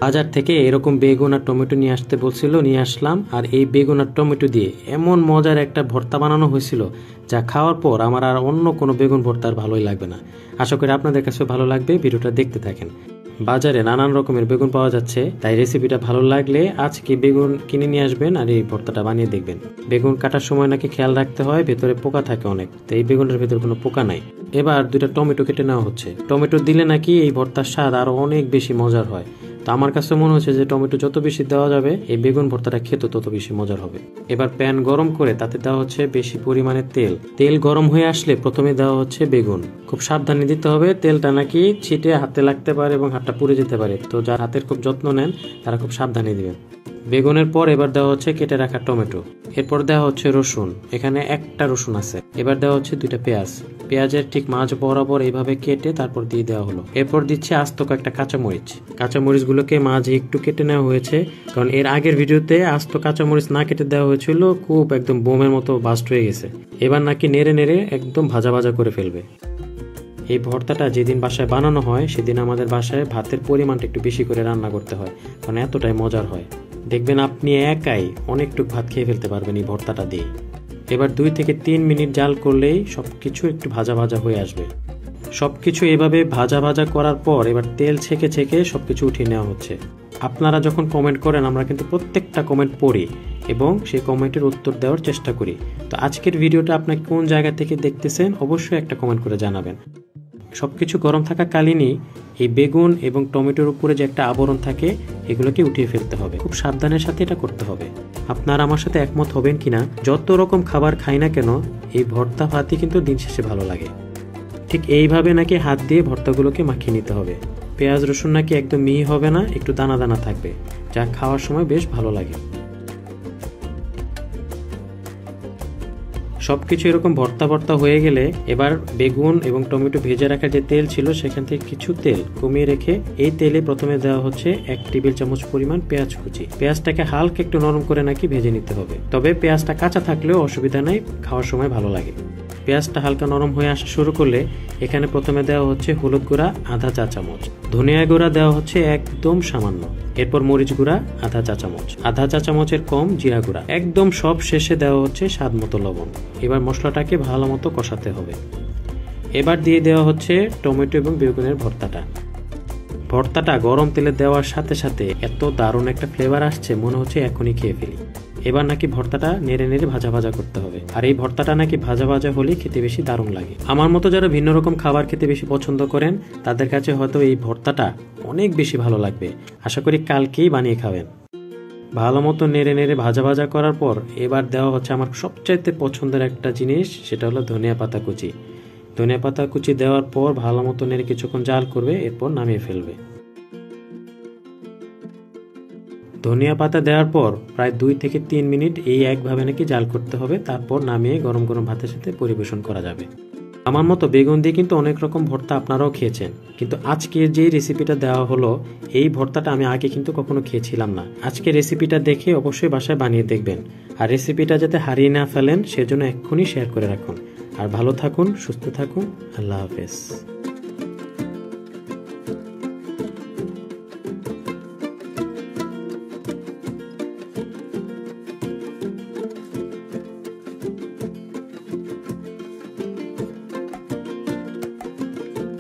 বাজার থেকে এরকম বেগুন আর টমেটো নিয়ে আসতে বলছিল, নিয়ে আসলাম। আর এই বেগুন আর টমেটো দিয়ে এমন মজার একটা ভর্তা বানানো হয়েছিল, যা খাওয়ার পর আমার আর অন্য কোনো বেগুন ভর্তা আর ভালোই লাগবে না। আশা করি আপনাদের কাছে ভালো লাগবে, ভিডিওটা দেখতে থাকেন। বাজারে নানান রকমের বেগুন পাওয়া যাচ্ছে, তাই রেসিপিটা ভালো লাগলে আজকে বেগুন কিনে নিয়ে আসবেন আর এই ভর্তাটা বানিয়ে দেখবেন। বেগুন কাটার সময় নাকি খেয়াল রাখতে হয়, ভেতরে পোকা থাকে অনেক, তো এই বেগুনের ভেতরে কোনো পোকা নাই। এবার 2টা টমেটো কেটে নেওয়া হচ্ছে। টমেটো দিলে নাকি এই ভর্তার স্বাদ আরো অনেক বেশি মজার হয়। তো আমার কাছে মনে হচ্ছে যে টমেটো যত বেশি দেওয়া যাবে এই বেগুন ভর্তাটা খেতে তত বেশি মজার হবে। এবার প্যান গরম করে তাতে দেওয়া হচ্ছে বেশি পরিমাণে তেল। তেল গরম হয়ে আসলে প্রথমে দেওয়া হচ্ছে বেগুন। খুব সাবধানে দিতে হবে, তেলটা নাকি ছিটে হাতে লাগতে পারে এবং হাতটা পুড়ে যেতে পারে, তো যার হাতের খুব যত্ন নেন তারা খুব সাবধানে দিবেন। বেগুনের পর এবার দেওয়া হচ্ছে কেটে রাখা টমেটো। এরপর দেওয়া হচ্ছে রসুন, এখানে একটা রসুন আছে। এবার দেওয়া হচ্ছে 2টা পেঁয়াজ। পেঁয়াজের ঠিক মাঝ বরাবর এইভাবে কেটে তারপর দিয়ে দেওয়া হলো। এরপর দিচ্ছে আস্ত কয়েকটা কাঁচামরিচ। কাঁচামরিচগুলোকে মাঝে একটু কেটে নেওয়া হয়েছে, কারণ এর আগের ভিডিওতে আস্ত কাঁচামরিচ না কেটে দেওয়া হয়েছিল, খুব একদম বোমের মতো বাস্ট হয়ে গেছে। এবার নাকি নেড়ে নেড়ে একদম ভাজা ভাজা করে ফেলবে। এই ভর্তাটা যেদিন বাসায় বানানো হয় সেদিন আমাদের বাসায় ভাতের পরিমাণটা একটু বেশি করে রান্না করতে হয়, কারণ এতটাই মজার হয়। দেখবেন আপনি একাই অনেকটুকু ভাত খেয়ে ফেলতে পারবেন এই ভর্তাটা দিয়ে। এবার 2 থেকে 3 মিনিট জাল করলেই সবকিছু একটু ভাজা ভাজা হয়ে আসবে। সবকিছু এভাবে ভাজা ভাজা করার পর এবার তেল ছেঁকে ছেঁকে সবকিছু উঠিয়ে নেওয়া হচ্ছে। আপনারা যখন কমেন্ট করেন আমরা কিন্তু প্রত্যেকটা কমেন্ট পড়ি এবং সেই কমেন্টের উত্তর দেওয়ার চেষ্টা করি। তো আজকের ভিডিওটা আপনি কোন জায়গা থেকে দেখতেছেন অবশ্যই একটা কমেন্ট করে জানাবেন। সবকিছু গরম থাকাকালীনই এই বেগুন এবং টমেটোর উপরে যে একটা আবরণ থাকে এগুলোকে উঠিয়ে ফেলতে হবে। খুব সাবধানের সাথে এটা করতে হবে। আপনারা আমার সাথে একমত হবেন কিনা, যত রকম খাবার খাই না কেন এই ভর্তা ভাতই কিন্তু দিন শেষে ভালো লাগে। ঠিক এইভাবে নাকি হাত দিয়ে ভর্তাগুলোকে মাখিয়ে নিতে হবে। পেঁয়াজ রসুন নাকি একদম মিহি হবে না, একটু দানা দানা থাকবে, যা খাওয়ার সময় বেশ ভালো লাগে। সবকিছু এরকম ভর্তা ভর্তা হয়ে গেলে এবার বেগুন এবং টমেটো ভেজে রাখার যে তেল ছিল সেখান থেকে কিছু তেল কমিয়ে রেখে এই তেলে প্রথমে দেওয়া হচ্ছে 1 টেবিল চামচ পরিমাণ পেঁয়াজ কুচি। পেঁয়াজটাকে হালকা একটু নরম করে নাকি ভেজে নিতে হবে, তবে পেঁয়াজটা কাঁচা থাকলেও অসুবিধা নাই, খাওয়ার সময় ভালো লাগে। পেঁয়াজটা হালকা নরম হয়ে আসা শুরু করলে এখানে প্রথমে দেওয়া হচ্ছে হলুদ গুঁড়া আধা চা চামচ, ধনিয়া গুঁড়া দেওয়া হচ্ছে একদম সামান্য, এরপর মরিচ গুঁড়া আধা চা চামচ, আধা চা চামচের কম জিরা গুঁড়া, একদম সব শেষে দেওয়া হচ্ছে স্বাদ মতো লবণ। এবার মশলাটাকে ভালো মতো কষাতে হবে। এবার দিয়ে দেওয়া হচ্ছে টমেটো এবং বেগুনের ভর্তাটা। ভর্তাটা গরম তেলে দেওয়ার সাথে সাথে এত দারুণ একটা ফ্লেভার আসছে, মনে হচ্ছে এখনই খেয়ে ফেলি। এবার নাকি ভর্তাটা নেড়ে নেড়ে ভাজা ভাজা করতে হবে, আর এই ভর্তাটা নাকি ভাজা ভাজা হলেই খেতে বেশি দারুণ লাগে। আমার মতো যারা ভিন্ন রকম খাবার খেতে বেশি পছন্দ করেন তাদের কাছে হয়তো এই ভর্তাটা অনেক বেশি ভালো লাগবে। আশা করি কালকেই বানিয়ে খাবেন। ভালো মতো নেড়ে নেড়ে ভাজা ভাজা করার পর এবার দেওয়া হচ্ছে আমার সবচাইতে পছন্দের একটা জিনিস, সেটা হলো ধনিয়া পাতা কুচি। ধনিয়া পাতা কুচি দেওয়ার পর ভালো মতো নেড়ে কিছুক্ষণ জাল করবে, এরপর নামিয়ে ফেলবে। ধনিয়া পাতা দেওয়ার পর প্রায় 2 থেকে 3 মিনিট এই একভাবে নাকি জাল করতে হবে, তারপর নামিয়ে গরম গরম ভাতের সাথে পরিবেশন করা যাবে। আমার মতো বেগুন দিয়ে কিন্তু অনেক রকম ভর্তা আপনারাও খেয়েছেন, কিন্তু আজকের যে রেসিপিটা দেওয়া হলো এই ভর্তাটা আমি আগে কিন্তু কখনো খেয়েছিলাম না। আজকে রেসিপিটা দেখে অবশ্যই বাসায় বানিয়ে দেখবেন, আর রেসিপিটা যাতে হারিয়ে না ফেলেন সেজন্য এক্ষুনি শেয়ার করে রাখুন। আর ভালো থাকুন, সুস্থ থাকুন, আল্লাহ হাফেজ।